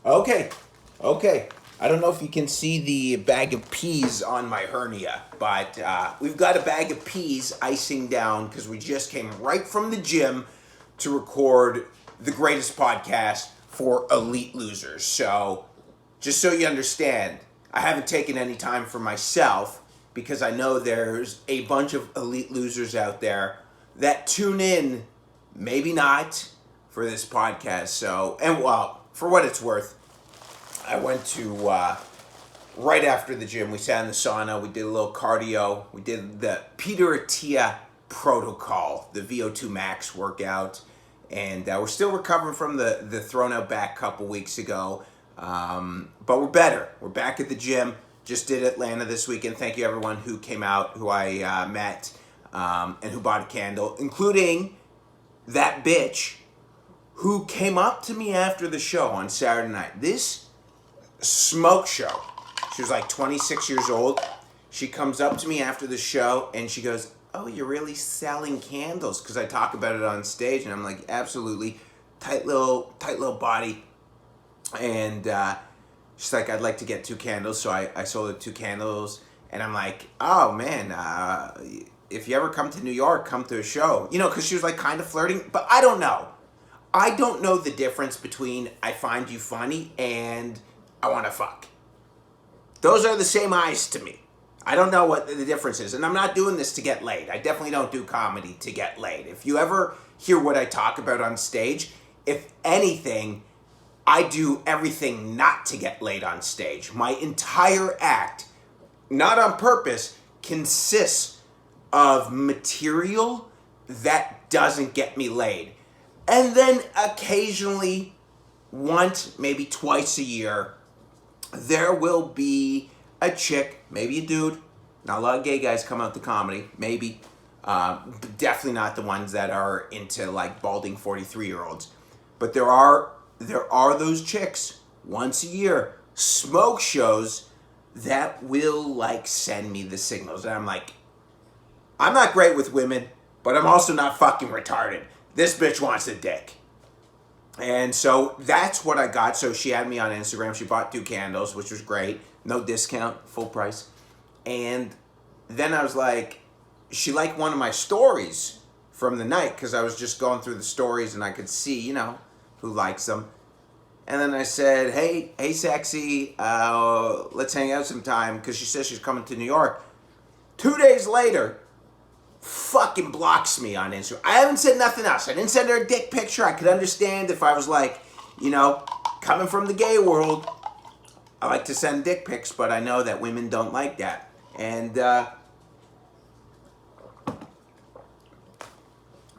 Okay, okay. I don't know if you can see the bag of peas on my hernia, but we've got a bag of peas icing down because we just came right from the gym to record the greatest podcast for elite losers. So, just so you understand, I haven't taken any time for myself because I know there's a bunch of elite losers out there that tune in, maybe not, for this podcast. So, and well, for what it's worth, I went to right after the gym. We sat in the sauna. We did a little cardio. We did the Peter Attia protocol, the VO2 max workout, and we're still recovering from the thrown out back couple weeks ago. But we're better. We're back at the gym. Just did Atlanta this weekend. Thank you everyone who came out, who I met, and who bought a candle, including that bitch who came up to me after the show on Saturday night. This smoke show. She was like 26 years old. She comes up to me after the show and she goes, "Oh, you're really selling candles?" Because I talk about it on stage, and I'm like, "Absolutely, tight little body." And she's like, "I'd like to get two candles," so I sold her two candles, and I'm like, "Oh man, if you ever come to New York, come to a show," because she was like kind of flirting, but I don't know. I don't know the difference between I find you funny and I want to fuck. Those are the same eyes to me. I don't know what the difference is. And I'm not doing this to get laid. I definitely don't do comedy to get laid. If you ever hear what I talk about on stage, if anything, I do everything not to get laid on stage. My entire act, not on purpose, consists of material that doesn't get me laid. And then occasionally, once, maybe twice a year, there will be a chick, maybe a dude. Not a lot of gay guys come out to comedy, maybe. Definitely not the ones that are into like balding 43-year-olds. But there are those chicks once a year, smoke shows that will like send me the signals. And I'm like, I'm not great with women, but I'm also not fucking retarded. This bitch wants a dick. And so that's what I got. So she had me on Instagram. She bought two candles, which was great. No discount, full price. And then I was like, she liked one of my stories from the night because I was just going through the stories and I could see, who likes them. And then I said, hey, sexy, let's hang out sometime because she says she's coming to New York. 2 days later, fucking blocks me on Instagram. I haven't said nothing else. I didn't send her a dick picture. I could understand if I was like, coming from the gay world, I like to send dick pics, but I know that women don't like that. And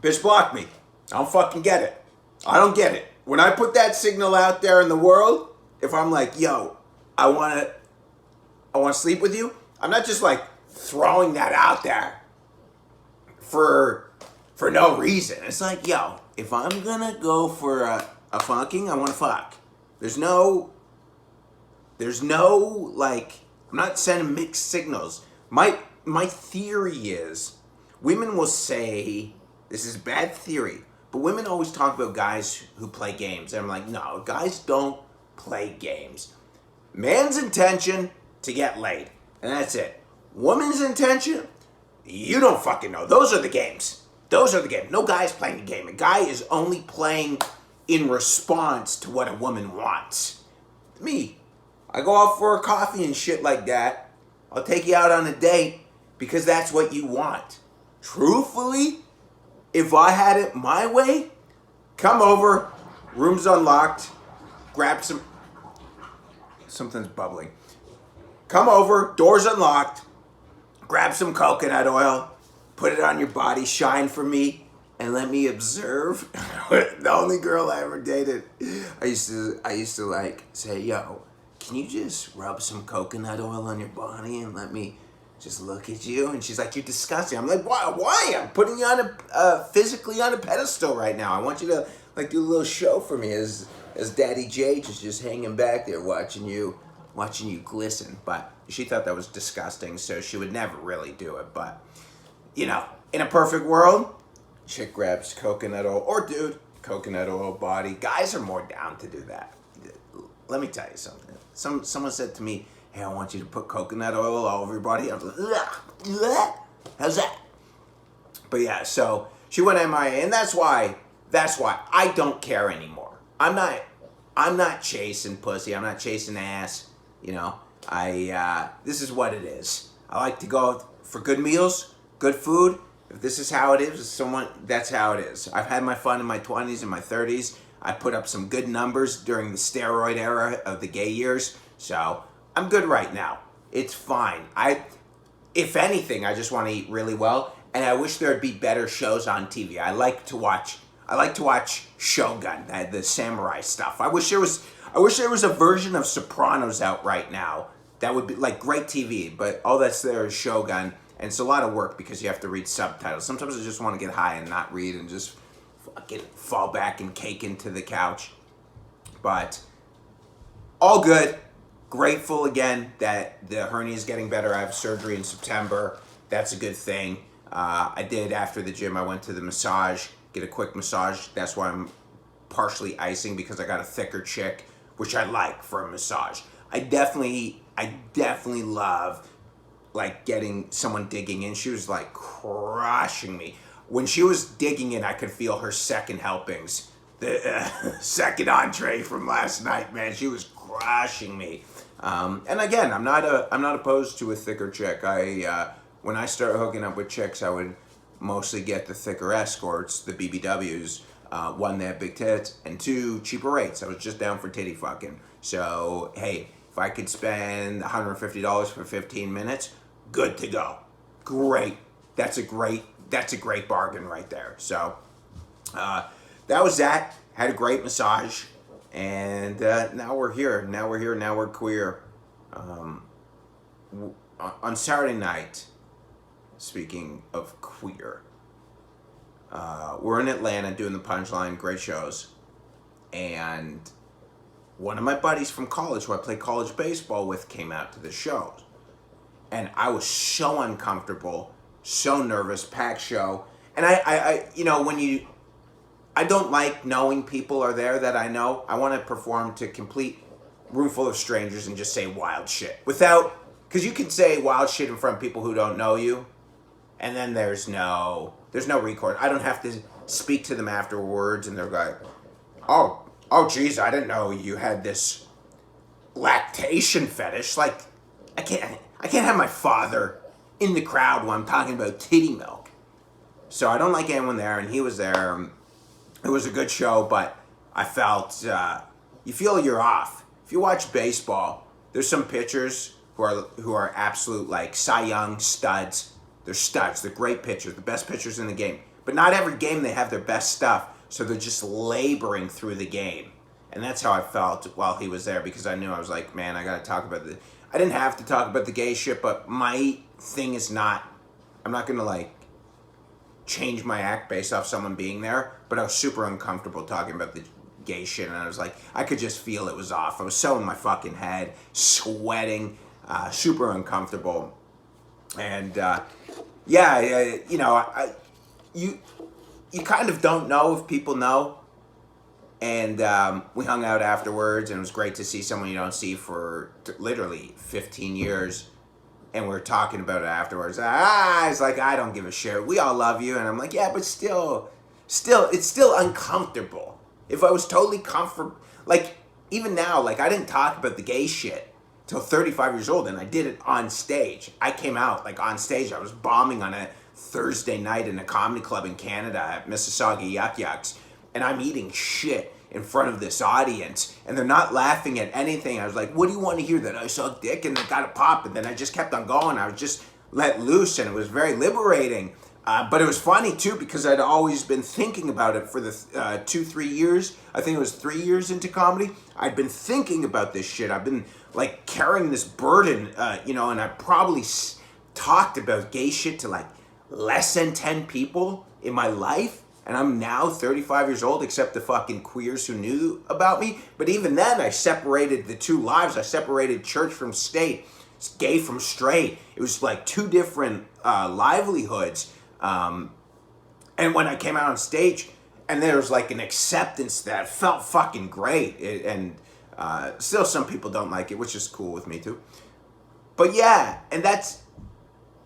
bitch blocked me. I don't fucking get it. I don't get it. When I put that signal out there in the world, if I'm like, yo, I want to sleep with you, I'm not just like throwing that out there for no reason. It's like, yo, if I'm gonna go for a fucking, I want to fuck. There's no like, I'm not sending mixed signals. My theory is, women will say, this is bad theory, but women always talk about guys who play games. And I'm like, no, guys don't play games. Man's intention, to get laid. And that's it. Woman's intention, you don't fucking know. Those are the games. No guy's playing a game. A guy is only playing in response to what a woman wants. Me, I go out for a coffee and shit like that. I'll take you out on a date because that's what you want. Truthfully, if I had it my way, come over, room's unlocked, grab something's bubbling. Come over, door's unlocked, grab some coconut oil, put it on your body, shine for me, and let me observe. The only girl I ever dated, I used to like say, yo, can you just rub some coconut oil on your body and let me just look at you? And she's like, you're disgusting. I'm like, why? I'm putting you on physically on a pedestal right now. I want you to like do a little show for me as Daddy J just hanging back there watching you glisten. But she thought that was disgusting, so she would never really do it. But in a perfect world, chick grabs coconut oil, or dude, coconut oil body. Guys are more down to do that. let me tell you something. Someone said to me, "Hey, I want you to put coconut oil all over your body." I was like, "Ugh, how's that?" But yeah, so she went MIA, and that's why I don't care anymore. I'm not chasing pussy. I'm not chasing ass. You know, this is what it is. I like to go for good meals, good food. If this is how it is, that's how it is. I've had my fun in my 20s and my 30s. I put up some good numbers during the steroid era of the gay years, so I'm good right now. It's fine. If anything, I just want to eat really well, and I wish there'd be better shows on TV. I like to watch Shogun, the samurai stuff. I wish there was a version of Sopranos out right now that would be like great TV, but all that's there is Shogun, and it's a lot of work because you have to read subtitles. Sometimes I just want to get high and not read and just fucking fall back and cake into the couch. But all good. Grateful again that the hernia is getting better. I have surgery in September. That's a good thing. I did after the gym. I went to the massage, get a quick massage. That's why I'm partially icing, because I got a thicker chick, which I like for a massage. I definitely love like getting someone digging in. She was like crushing me. When she was digging in, I could feel her second helpings. The second entree from last night, man. She was crushing me. And again, I'm not opposed to a thicker chick. When I started hooking up with chicks, I would mostly get the thicker escorts, the BBWs. One, they have big tits, and two, cheaper rates. I was just down for titty fucking. So hey, if I could spend $150 for 15 minutes, good to go. Great. That's a great bargain right there. So that was that. Had a great massage, and now we're here. Now we're queer. On Saturday night, speaking of queer, we're in Atlanta doing the Punchline, great shows, and one of my buddies from college, who I played college baseball with, came out to the shows, and I was so uncomfortable, so nervous, packed show, and I I don't like knowing people are there that I know. I want to perform to a complete room full of strangers and just say wild shit because you can say wild shit in front of people who don't know you, and then there's no record. I don't have to speak to them afterwards, and they're like, oh, geez, I didn't know you had this lactation fetish. Like, I can't have my father in the crowd while I'm talking about titty milk. So I don't like anyone there, and he was there. It was a good show, but I felt you feel you're off. If you watch baseball, there's some pitchers who are absolute like Cy Young studs. They're studs. They're great pitchers, the best pitchers in the game. But not every game they have their best stuff, so they're just laboring through the game. And that's how I felt while he was there, because I knew, I was like, man, I got to talk about I didn't have to talk about the gay shit, but my thing is not, I'm not going to like change my act based off someone being there, but I was super uncomfortable talking about the gay shit, and I was like, I could just feel it was off. I was so in my fucking head, sweating, super uncomfortable. And you kind of don't know if people know. And we hung out afterwards, and it was great to see someone you don't see for literally 15 years. And we were talking about it afterwards. It's like, I don't give a shit. We all love you. And I'm like, yeah, but still, it's still uncomfortable. If I was totally comfortable, like, even now, like, I didn't talk about the gay shit till 35 years old, and I did it on stage. I came out, like, on stage. I was bombing on a Thursday night in a comedy club in Canada at Mississauga Yuck Yucks, and I'm eating shit in front of this audience, and they're not laughing at anything. I was like, what do you want to hear, that I suck dick? And they got a pop, and then I just kept on going. I was just let loose, and it was very liberating. But it was funny, too, because I'd always been thinking about it for the 2-3 years. I think it was 3 years into comedy. I'd been thinking about this shit. I've been, like, carrying this burden, and I probably talked about gay shit to, like, less than 10 people in my life. And I'm now 35 years old, except the fucking queers who knew about me. But even then, I separated the two lives. I separated church from state, gay from straight. It was like two different livelihoods. And when I came out on stage, and there was like an acceptance that felt fucking great. And Still, some people don't like it, which is cool with me too. But yeah,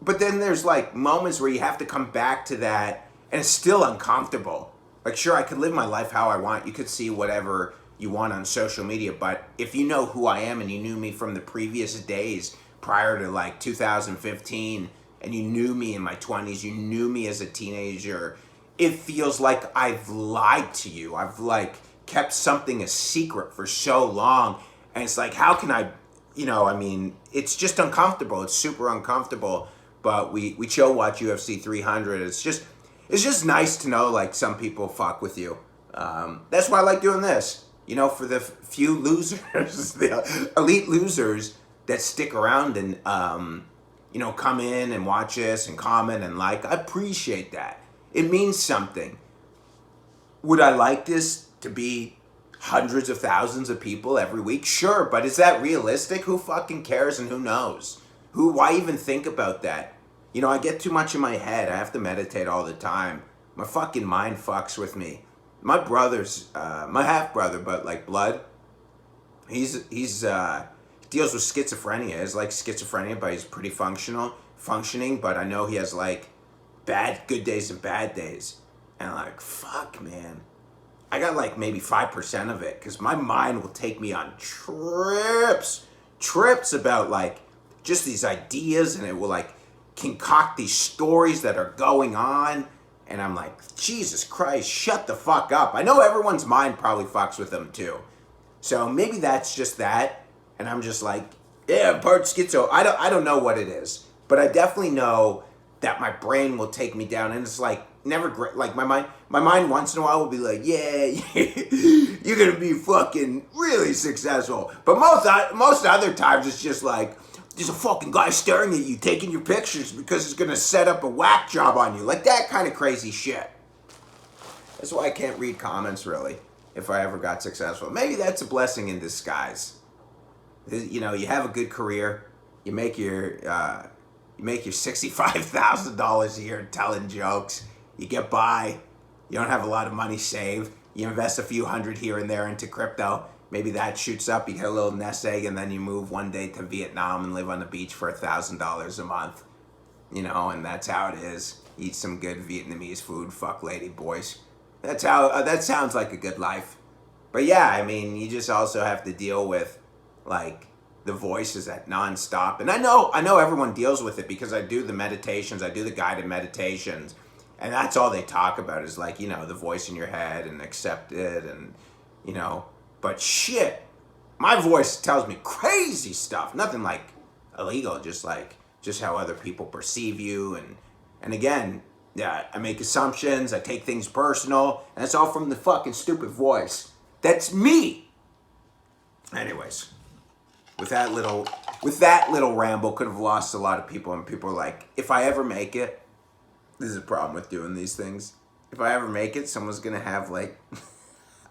but then there's like moments where you have to come back to that, and it's still uncomfortable. Like, sure, I could live my life how I want. You could see whatever you want on social media, but if you know who I am and you knew me from the previous days prior to like 2015, and you knew me in my 20s, you knew me as a teenager, it feels like I've lied to you. I've like kept something a secret for so long, and it's like, how can I, I mean, it's just uncomfortable. It's super uncomfortable. But we chill watch UFC 300. It's just nice to know like some people fuck with you. That's why I like doing this. For the few losers, the elite losers that stick around and come in and watch us and comment and like, I appreciate that. It means something. Would I like this to be hundreds of thousands of people every week? Sure, but is that realistic? Who fucking cares and who knows? Why even think about that? I get too much in my head. I have to meditate all the time. My fucking mind fucks with me. My brother's, my half brother, but like blood, he's deals with schizophrenia. He's like schizophrenia, but he's pretty functioning, but I know he has like good days and bad days. And I'm like, fuck, man. I got like maybe 5% of it, because my mind will take me on trips about like just these ideas, and it will like concoct these stories that are going on, and I'm like, Jesus Christ, shut the fuck up. I know everyone's mind probably fucks with them too, so maybe that's just that, and I'm just like, yeah, part schizo. I don't know what it is, but I definitely know that my brain will take me down, and it's like never great. Like my mind once in a while will be like, yeah, you're gonna be fucking really successful, but most other times it's just like, there's a fucking guy staring at you, taking your pictures because he's gonna set up a whack job on you. Like that kind of crazy shit. That's why I can't read comments, really, if I ever got successful. Maybe that's a blessing in disguise. You have a good career, you make your $65,000 a year telling jokes, you get by, you don't have a lot of money saved, you invest a few hundred here and there into crypto. Maybe that shoots up, you get a little nest egg, and then you move one day to Vietnam and live on the beach for $1,000 a month. And that's how it is. Eat some good Vietnamese food, fuck lady boys. That's how, that sounds like a good life. But yeah, I mean, you just also have to deal with, like, the voices at nonstop. And I know everyone deals with it, because I do the meditations, I do the guided meditations, and that's all they talk about is like, the voice in your head and accept it, and, but shit, my voice tells me crazy stuff. Nothing like illegal, just how other people perceive you. And again, yeah, I make assumptions, I take things personal, and it's all from the fucking stupid voice. That's me. Anyways, with that little ramble, could have lost a lot of people, and people are like, if I ever make it, this is a problem with doing these things. If I ever make it, someone's gonna have like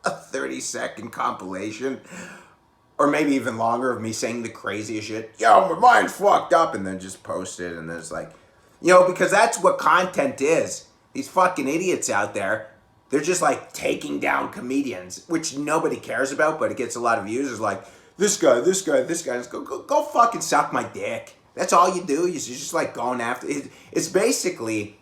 a 30-second compilation, or maybe even longer, of me saying the craziest shit. Yo, my mind's fucked up, and then just post it, and there's like, because that's what content is. These fucking idiots out there, they're just like taking down comedians, which nobody cares about, but it gets a lot of views. It's like, this guy. Just go fucking suck my dick. That's all you do. You're just like going after it. It's basically,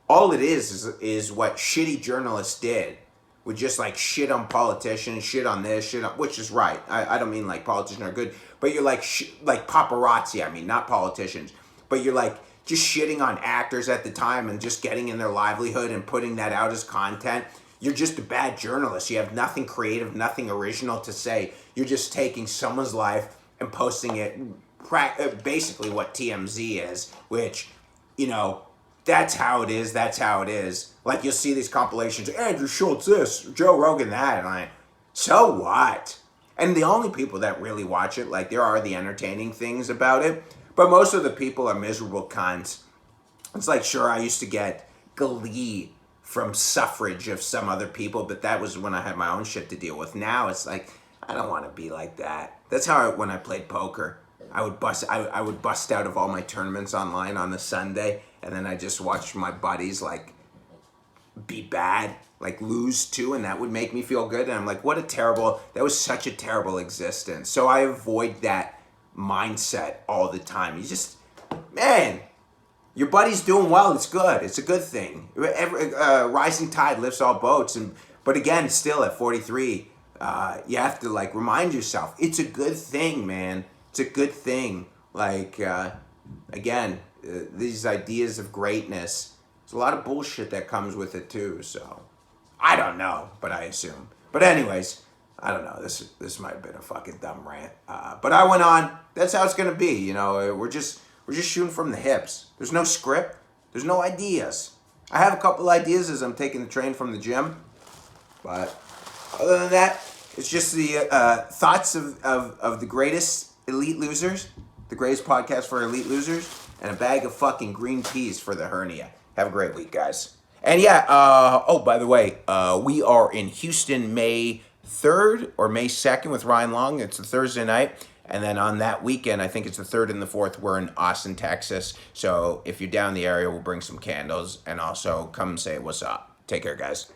all it is what shitty journalists did. Would just like shit on politicians, shit on this, which is right. I don't mean like politicians are good, but you're like like paparazzi. I mean, not politicians, but you're like just shitting on actors at the time and just getting in their livelihood and putting that out as content. You're just a bad journalist. You have nothing creative, nothing original to say. You're just taking someone's life and posting it, basically what TMZ is, which, that's how it is. Like, you'll see these compilations, Andrew Schultz this, Joe Rogan that, and like, so what? And the only people that really watch it, like, there are the entertaining things about it, but most of the people are miserable cunts. It's like, sure, I used to get glee from suffrage of some other people, but that was when I had my own shit to deal with. Now it's like, I don't want to be like that. That's how when I played poker, I would bust out of all my tournaments online on the Sunday, and then I just watched my buddies like be bad, like lose too, and that would make me feel good. And I'm like, that was such a terrible existence. So I avoid that mindset all the time. Man, your buddy's doing well. It's good. It's a good thing. Rising tide lifts all boats. But again, still at 43, you have to like remind yourself, it's a good thing, man. It's a good thing. Like, again, these ideas of greatness, there's a lot of bullshit that comes with it too. So I don't know, but I assume. But anyways, I don't know. This might have been a fucking dumb rant. But I went on. That's how it's gonna be. You know, we're just shooting from the hips. There's no script. There's no ideas. I have a couple ideas as I'm taking the train from the gym, but other than that, it's just the thoughts of the greatest elite losers, the greatest podcast for elite losers, and a bag of fucking green peas for the hernia. Have a great week, guys. And yeah, oh, by the way, we are in Houston May 3rd or May 2nd with Ryan Long. It's a Thursday night. And then on that weekend, I think it's the 3rd and the 4th, we're in Austin, Texas. So if you're down in the area, we'll bring some candles and also come say what's up. Take care, guys.